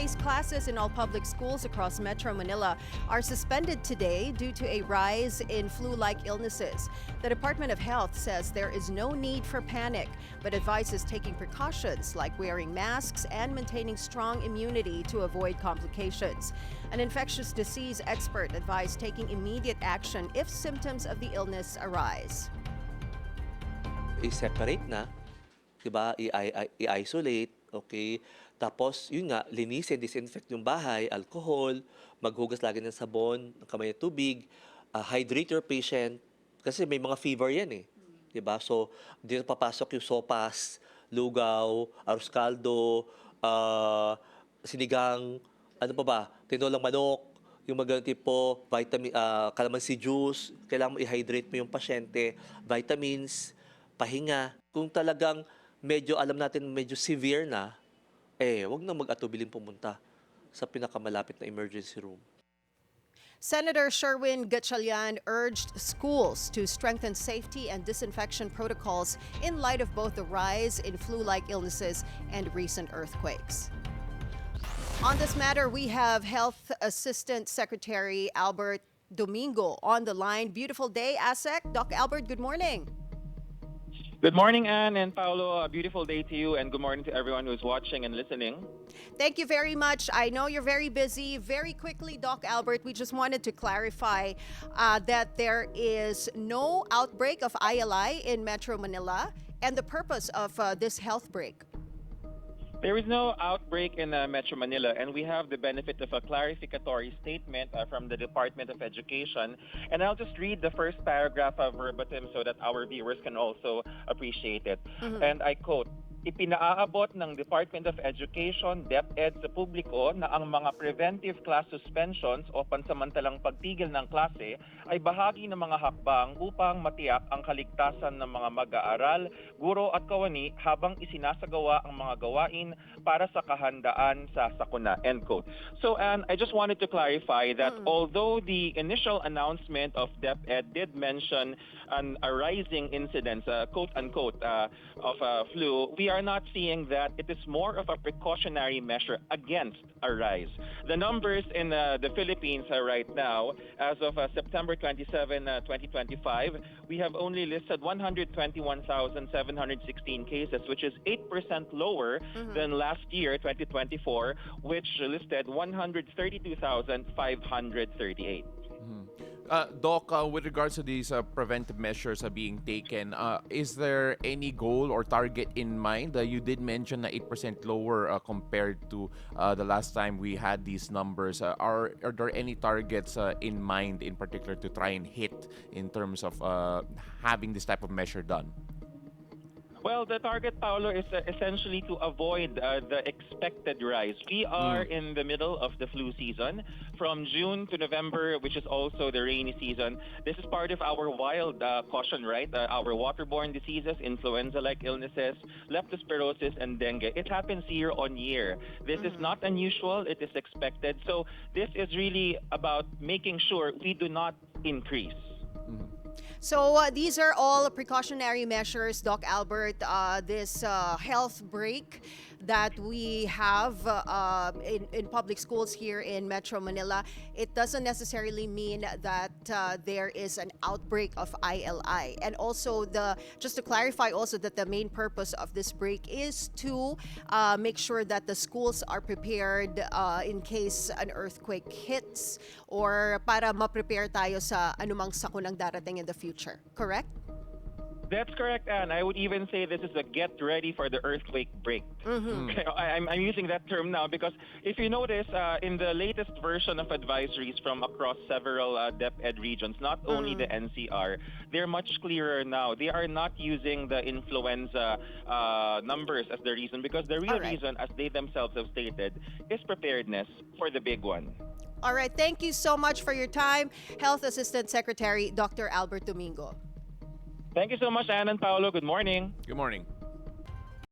Face-to-face classes in all public schools across Metro Manila are suspended today due to a rise in flu-like illnesses. The Department of Health says there is no need for panic, but advises taking precautions like wearing masks and maintaining strong immunity to avoid complications. An infectious disease expert advised taking immediate action if symptoms of the illness arise. I-separate na, 'di ba? I-isolate, okay? Tapos, yun nga, linisin, disinfect yung bahay, alcohol, maghugas lagi ng sabon, ng kamay at tubig, hydrate your patient, kasi may mga fever yan eh. 'Di ba? So, dito papasok yung sopas, lugaw, arroz caldo, sinigang, ano pa ba? Tinolang manok, yung mga tipo, calamansi juice, kailangan mo i-hydrate mo yung pasyente, vitamins, pahinga. Kung talagang medyo alam natin medyo severe na, wag na mag-atubiling pumunta sa pinakamalapit na emergency room. Senator Sherwin Gatchalian urged schools to strengthen safety and disinfection protocols in light of both the rise in flu-like illnesses and recent earthquakes. On this matter, we have Health Assistant Secretary Albert Domingo on the line. Beautiful day, ASEC. Doc Albert, good morning. Good morning, Anne and Paolo. A beautiful day to you, and good morning to everyone who's watching and listening. Thank you very much. I know you're very busy. Very quickly, Doc Albert, we just wanted to clarify that there is no outbreak of ILI in Metro Manila and the purpose of this health break. There is no outbreak in Metro Manila, and we have the benefit of a clarificatory statement from the Department of Education. And I'll just read the first paragraph verbatim so that our viewers can also appreciate it. And I quote, "Ipinaaabot ng Department of Education, DepEd sa publiko na ang mga preventive class suspensions o pansamantalang pagtigil ng klase ay bahagi ng mga hakbang upang matiyak ang kaligtasan ng mga mag-aaral, guro at kawani habang isinasagawa ang mga gawain para sa kahandaan sa sakuna." End quote. So, Anne, I just wanted to clarify that although the initial announcement of DepEd did mention a rising incidence, quote-unquote, of flu, we are not seeing that. It is more of a precautionary measure against a rise. The numbers in the Philippines right now, as of September 27, 2025, we have only listed 121,716 cases, which is 8% lower than last year, 2024, which listed 132,538. Doc, with regards to these preventive measures being taken, is there any goal or target in mind? You did mention na 8% lower compared to the last time we had these numbers. Are there any targets in mind in particular to try and hit in terms of having this type of measure done? Well, the target, Paolo, is essentially to avoid the expected rise. We are in the middle of the flu season. From June to November, which is also the rainy season, this is part of our wild caution, right? Our waterborne diseases, influenza-like illnesses, leptospirosis, and dengue. It happens year on year. This is not unusual. It is expected. So this is really about making sure we do not increase. So these are all precautionary measures, Doc Albert. This health break that we have in public schools here in Metro Manila, it doesn't necessarily mean that there is an outbreak of ILI. And also, just to clarify also that the main purpose of this break is to make sure that the schools are prepared in case an earthquake hits or para ma-prepare tayo sa anumang sakunang darating in the future. Correct? That's correct, Anne. I would even say this is a get ready for the earthquake break. I'm using that term now because if you notice, in the latest version of advisories from across several DepEd regions, not only the NCR, they're much clearer now. They are not using the influenza numbers as the reason because the real reason, as they themselves have stated, is preparedness for the big one. All right. Thank you so much for your time, Health Assistant Secretary Dr. Albert Domingo. Thank you so much, Anne and Paolo. Good morning. Good morning.